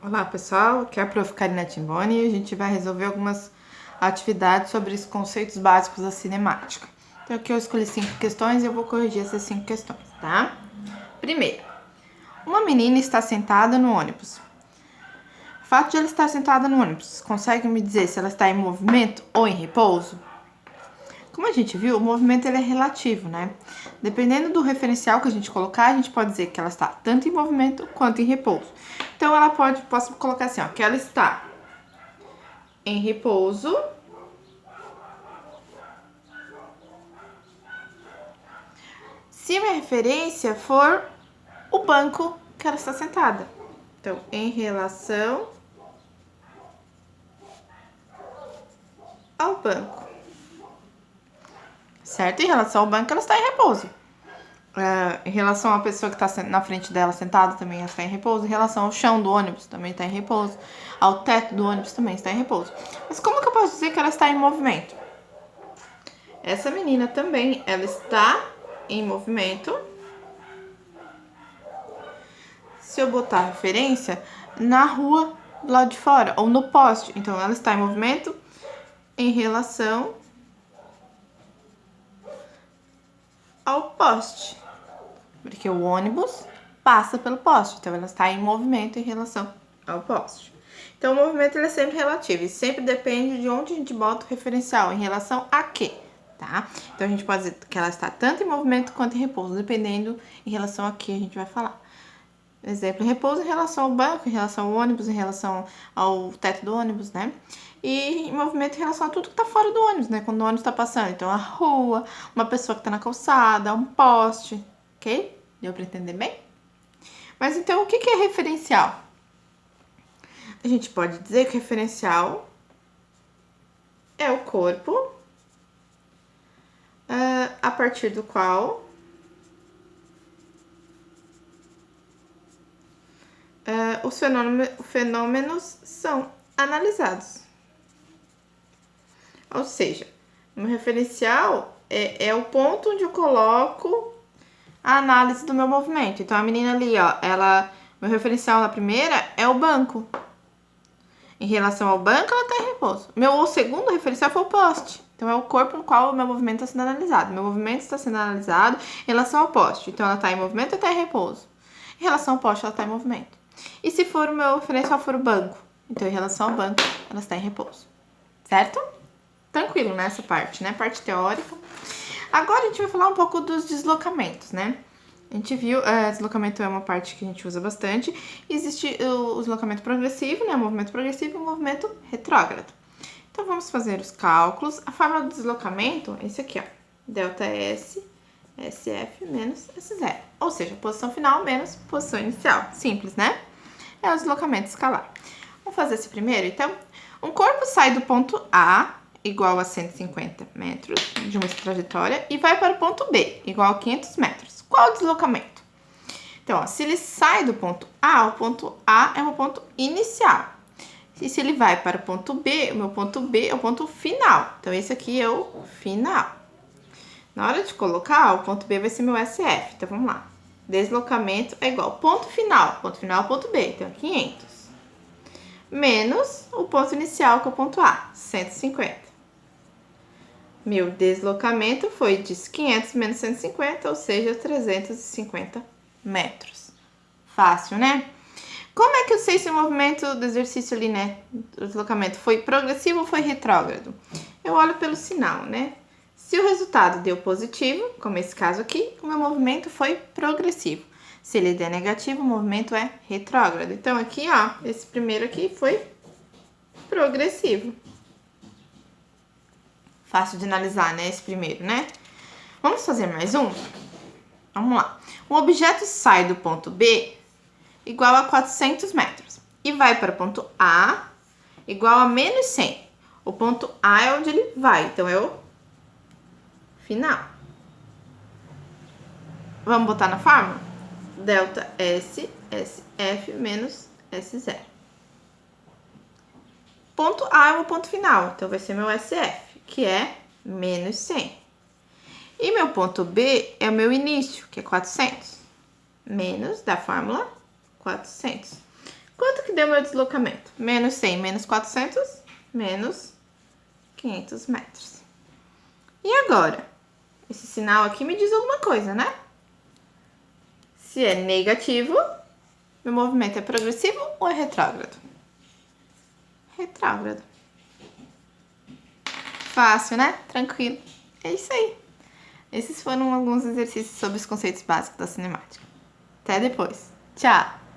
Olá pessoal, aqui é a Prof. Karina Timboni e a gente vai resolver algumas atividades sobre os conceitos básicos da cinemática. Então aqui eu escolhi 5 questões e eu vou corrigir essas 5 questões, tá? Primeiro, uma menina está sentada no ônibus. O fato de ela estar sentada no ônibus, consegue me dizer se ela está em movimento ou em repouso? Como a gente viu, o movimento ele é relativo, né? Dependendo do referencial que a gente colocar, a gente pode dizer que ela está tanto em movimento quanto em repouso. Então, posso colocar assim, ó, que ela está em repouso se a minha referência for o banco que ela está sentada. Então, em relação ao banco. Certo? Em relação ao banco, ela está em repouso. Em relação à pessoa que está na frente dela sentada, também está em repouso. Em relação ao chão do ônibus, também está em repouso. Ao teto do ônibus, também está em repouso. Mas como que eu posso dizer que ela está em movimento? Essa menina também, ela está em movimento se eu botar referência na rua do lado de fora, ou no poste. Então, ela está em movimento em relação ao poste. Porque o ônibus passa pelo poste. Então, ela está em movimento em relação ao poste. Então, o movimento ele é sempre relativo e sempre depende de onde a gente bota o referencial, em relação a quê, tá? Então, a gente pode dizer que ela está tanto em movimento quanto em repouso, dependendo em relação a que a gente vai falar. Exemplo, repouso em relação ao banco, em relação ao ônibus, em relação ao teto do ônibus, né? E em movimento em relação a tudo que tá fora do ônibus, né? Quando o ônibus tá passando. Então, a rua, uma pessoa que tá na calçada, um poste, ok? Deu pra entender bem? Mas então, o que é referencial? A gente pode dizer que referencial é o corpo a partir do qual os fenômenos são analisados. Ou seja, um referencial é o ponto onde eu coloco a análise do meu movimento. Então, a menina ali, ó, meu referencial na primeira é o banco. Em relação ao banco, ela está em repouso. Meu segundo referencial foi o poste. Então, é o corpo no qual o meu movimento está sendo analisado. Meu movimento está sendo analisado em relação ao poste. Então, ela está em movimento ou está em repouso? Em relação ao poste, ela está em movimento. E se for o meu referencial for o banco? Então, em relação ao banco, ela está em repouso. Certo? Tranquilo nessa parte, né? Parte teórica. Agora a gente vai falar um pouco dos deslocamentos, né? A gente viu, deslocamento é uma parte que a gente usa bastante. Existe o deslocamento progressivo, né? O movimento progressivo e o movimento retrógrado. Então vamos fazer os cálculos. A fórmula do deslocamento é esse aqui, ó. Delta S, SF menos S0. Ou seja, posição final menos posição inicial. Simples, né? É o deslocamento escalar. Vamos fazer esse primeiro, então. Um corpo sai do ponto A, igual a 150 metros de uma trajetória, e vai para o ponto B, igual a 500 metros. Qual o deslocamento? Então, ó, se ele sai do ponto A é o ponto inicial. E se ele vai para o ponto B, o meu ponto B é o ponto final. Então, esse aqui é o final. Na hora de colocar, o ponto B vai ser meu SF. Então, vamos lá. Deslocamento é igual ponto final. Ponto final é o ponto B, então 500. Menos o ponto inicial, que é o ponto A, 150. Meu deslocamento foi de 500 menos 150, ou seja, 350 metros. Fácil, né? Como é que eu sei se o movimento do exercício ali, né, do deslocamento foi progressivo ou foi retrógrado? Eu olho pelo sinal, né? Se o resultado deu positivo, como esse caso aqui, o meu movimento foi progressivo. Se ele der negativo, o movimento é retrógrado. Então, aqui, ó, esse primeiro aqui foi progressivo. Fácil de analisar, né, esse primeiro, né? Vamos fazer mais um? Vamos lá. Um objeto sai do ponto B igual a 400 metros e vai para o ponto A igual a menos 100. O ponto A é onde ele vai, então é o final. Vamos botar na fórmula? Delta S, SF menos S0. Ponto A é o ponto final, então vai ser meu SF, que é menos 100. E meu ponto B é o meu início, que é 400. Menos da fórmula 400. Quanto que deu meu deslocamento? Menos 100, menos 400, menos 500 metros. E agora? Esse sinal aqui me diz alguma coisa, né? Se é negativo, meu movimento é progressivo ou é retrógrado? Retrógrado. Fácil, né? Tranquilo. É isso aí. Esses foram alguns exercícios sobre os conceitos básicos da cinemática. Até depois. Tchau!